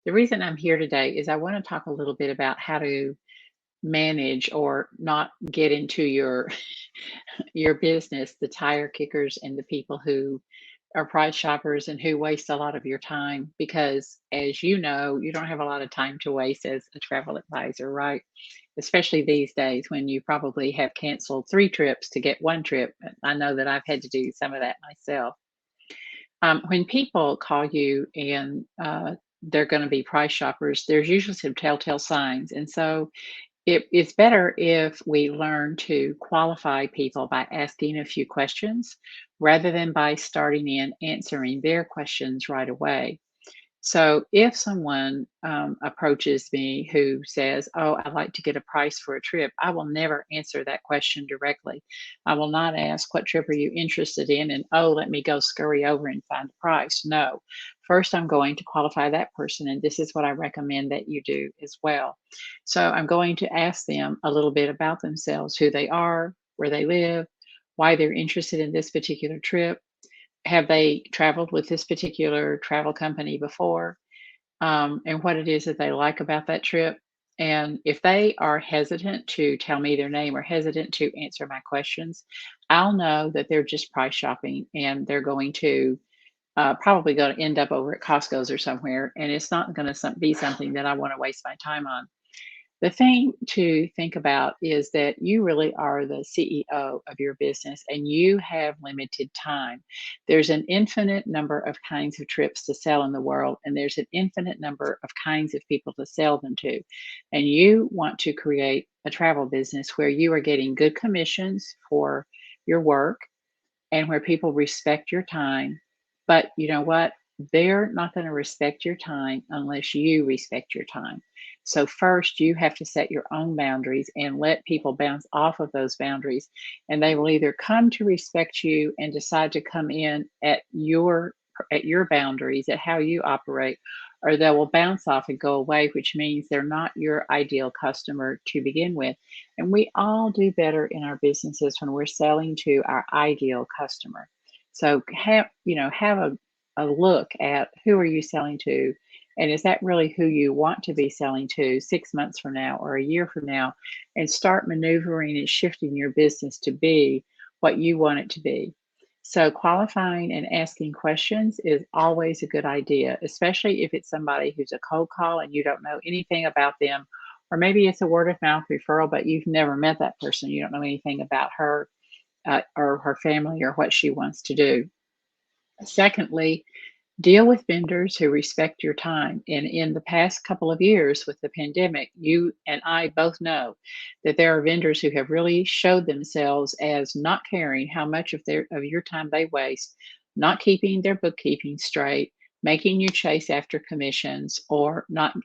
The reason I'm here today is I want to talk a little bit about how to manage or not get into your business the tire kickers and the people who are price shoppers and who waste a lot of your time because as you know, you don't have a lot of time to waste as a travel advisor, right? Especially these days when you probably have canceled 3 trips to get 1 trip. I know that I've had to do some of that myself. When people call you and they're going to be price shoppers, there's usually some telltale signs. And so it's better if we learn to qualify people by asking a few questions rather than by starting in answering their questions right away. So if someone approaches me who says, "Oh, I'd like to get a price for a trip," I will never answer that question directly. I will not ask, "What trip are you interested in?" And, "Oh, let me go scurry over and find the price." No. First, I'm going to qualify that person, and this is what I recommend that you do as well. So I'm going to ask them a little bit about themselves, who they are, where they live, why they're interested in this particular trip, have they traveled with this particular travel company before, and what it is that they like about that trip. And if they are hesitant to tell me their name or hesitant to answer my questions, I'll know that they're just price shopping and they're going to probably going to end up over at Costco's or somewhere. And it's not going to be something that I want to waste my time on. The thing to think about is that you really are the CEO of your business and you have limited time. There's an infinite number of kinds of trips to sell in the world, and there's an infinite number of kinds of people to sell them to. And you want to create a travel business where you are getting good commissions for your work and where people respect your time. But you know what? They're not going to respect your time unless you respect your time. So, first, you have to set your own boundaries and let people bounce off of those boundaries. And they will either come to respect you and decide to come in at your boundaries, at how you operate, or they will bounce off and go away, which means they're not your ideal customer to begin with. And we all do better in our businesses when we're selling to our ideal customer. So have a look at who are you selling to, and is that really who you want to be selling to 6 months from now or a year from now, and start maneuvering and shifting your business to be what you want it to be. So qualifying and asking questions is always a good idea, especially if it's somebody who's a cold call and you don't know anything about them, or maybe it's a word of mouth referral, but you've never met that person. You don't know anything about her or her family or what she wants to do. Secondly, deal with vendors who respect your time. And in the past couple of years with the pandemic, you and I both know that there are vendors who have really showed themselves as not caring how much of your time they waste, not keeping their bookkeeping straight, making you chase after commissions, or not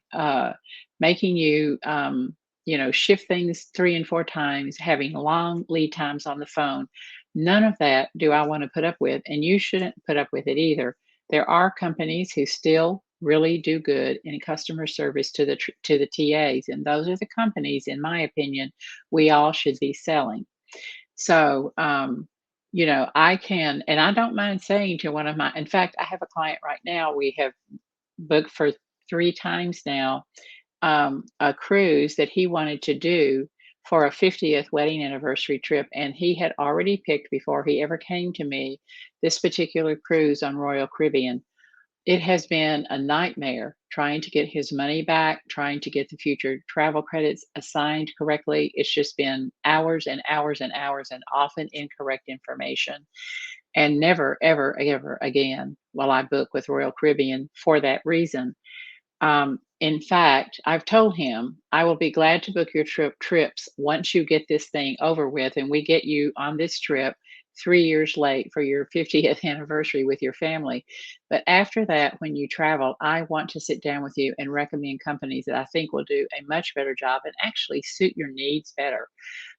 making you shift things 3 and 4 times, having long lead times on the phone. None of that do I want to put up with, and you shouldn't put up with it either. There are companies who still really do good in customer service to the TAs, and those are the companies, in my opinion, we all should be selling. So, I can, and I don't mind saying to one of my, in fact, I have a client right now. We have booked for 3 times now a cruise that he wanted to do for a 50th wedding anniversary trip. And he had already picked, before he ever came to me, this particular cruise on Royal Caribbean. It has been a nightmare trying to get his money back, trying to get the future travel credits assigned correctly. It's just been hours and hours and hours and often incorrect information. And never, ever, ever again will I book with Royal Caribbean for that reason. In fact, I've told him I will be glad to book your trips once you get this thing over with and we get you on this trip 3 years late for your 50th anniversary with your family. But after that, when you travel, I want to sit down with you and recommend companies that I think will do a much better job and actually suit your needs better,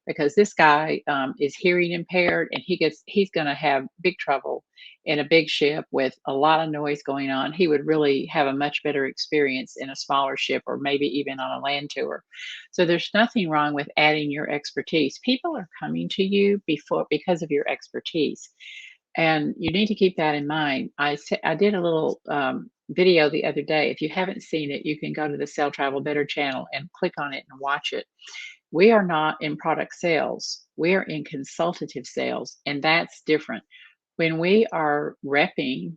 because this guy is hearing impaired and he's going to have big trouble in a big ship with a lot of noise going on. He would really have a much better experience in a smaller ship or maybe even on a land tour. So there's nothing wrong with adding your expertise. People are coming to you because of your expertise, and you need to keep that in mind. I did a little video the other day. If you haven't seen it, you can go to the Sell Travel Better channel and click on it and watch it. We are not in product sales. We are in consultative sales, and that's different. When we are repping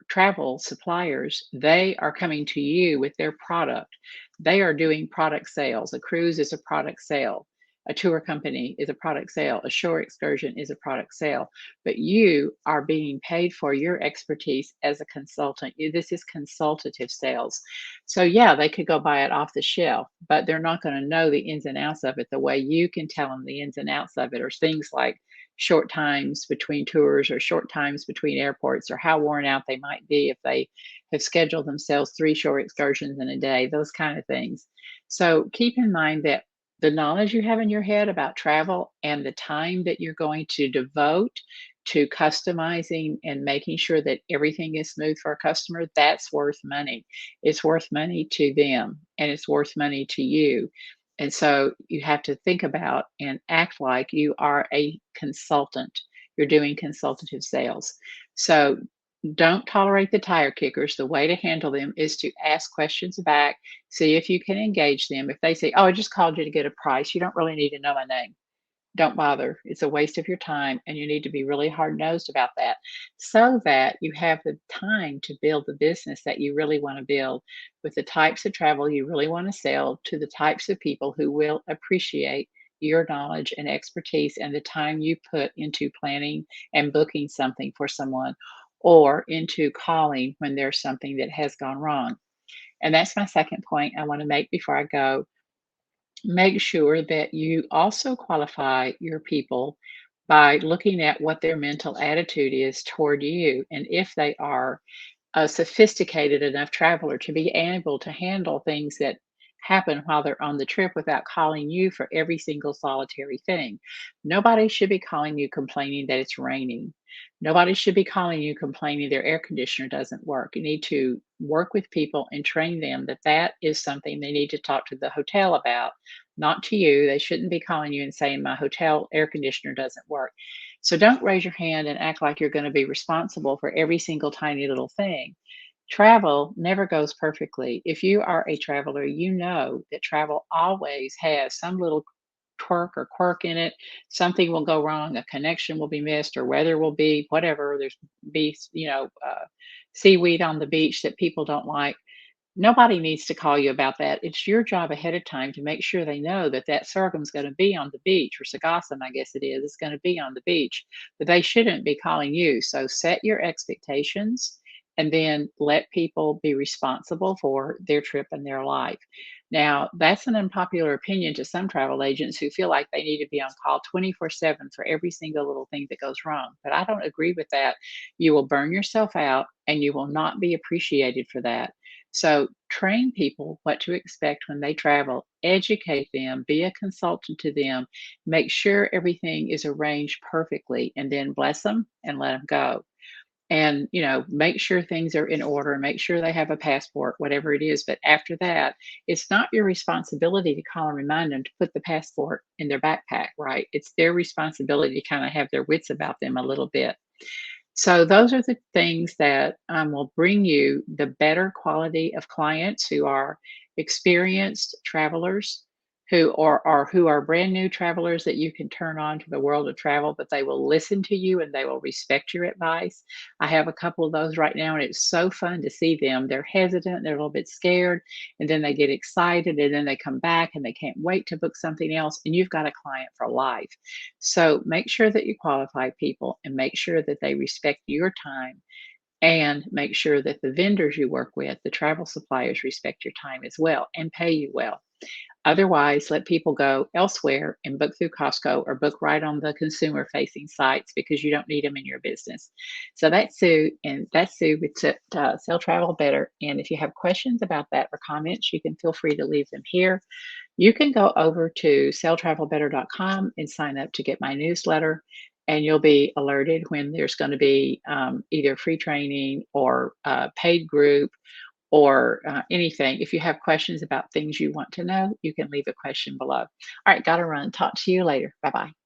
travel suppliers, they are coming to you with their product. They are doing product sales. A cruise is a product sale. A tour company is a product sale. A shore excursion is a product sale. But you are being paid for your expertise as a consultant. This is consultative sales. So, yeah, they could go buy it off the shelf, but they're not going to know the ins and outs of it the way you can tell them the ins and outs of it, or things like short times between tours or short times between airports, or how worn out they might be if they have scheduled themselves 3 shore excursions in a day, those kind of things. So keep in mind that the knowledge you have in your head about travel and the time that you're going to devote to customizing and making sure that everything is smooth for a customer, that's worth money. It's worth money to them and it's worth money to you. And so you have to think about and act like you are a consultant. You're doing consultative sales. So don't tolerate the tire kickers. The way to handle them is to ask questions back, see if you can engage them. If they say, "Oh, I just called you to get a price," you don't really need to know my name. Don't bother. It's a waste of your time, and you need to be really hard-nosed about that so that you have the time to build the business that you really wanna build with the types of travel you really wanna sell to the types of people who will appreciate your knowledge and expertise and the time you put into planning and booking something for someone, or into calling when there's something that has gone wrong. And that's my second point I wanna make before I go. Make sure that you also qualify your people by looking at what their mental attitude is toward you, and if they are a sophisticated enough traveler to be able to handle things that happen while they're on the trip without calling you for every single solitary thing. Nobody should be calling you complaining that it's raining. Nobody should be calling you complaining their air conditioner doesn't work. You need to work with people and train them that that is something they need to talk to the hotel about, not to you. They shouldn't be calling you and saying, "My hotel air conditioner doesn't work." So don't raise your hand and act like you're going to be responsible for every single tiny little thing. Travel never goes perfectly. If you are a traveler, you know that travel always has some little twerk or quirk in it. Something will go wrong, a connection will be missed, or weather will be whatever. There's be, seaweed on the beach that people don't like. Nobody needs to call you about that. It's your job ahead of time to make sure they know that that sorghum's going to be on the beach, or sargassum, I guess it is. It's going to be on the beach, but they shouldn't be calling you. So set your expectations and then let people be responsible for their trip and their life. Now, that's an unpopular opinion to some travel agents who feel like they need to be on call 24/7 for every single little thing that goes wrong. But I don't agree with that. You will burn yourself out and you will not be appreciated for that. So train people what to expect when they travel, educate them, be a consultant to them, make sure everything is arranged perfectly, and then bless them and let them go. And, make sure things are in order, make sure they have a passport, whatever it is. But after that, it's not your responsibility to call and remind them to put the passport in their backpack, right? It's their responsibility to kind of have their wits about them a little bit. So those are the things that will bring you the better quality of clients who are experienced travelers, who are brand new travelers that you can turn on to the world of travel, but they will listen to you and they will respect your advice. I have a couple of those right now, and it's so fun to see them. They're hesitant, they're a little bit scared, and then they get excited, and then they come back and they can't wait to book something else, and you've got a client for life. So make sure that you qualify people and make sure that they respect your time, and make sure that the vendors you work with, the travel suppliers, respect your time as well and pay you well. Otherwise, let people go elsewhere and book through Costco or book right on the consumer facing sites because you don't need them in your business. So that's Sue, and that's Sue with Sell Travel Better. And if you have questions about that or comments, you can feel free to leave them here. You can go over to selltravelbetter.com and sign up to get my newsletter, and you'll be alerted when there's going to be either free training or paid group or anything. If you have questions about things you want to know, you can leave a question below. All right, got to run. Talk to you later. Bye bye.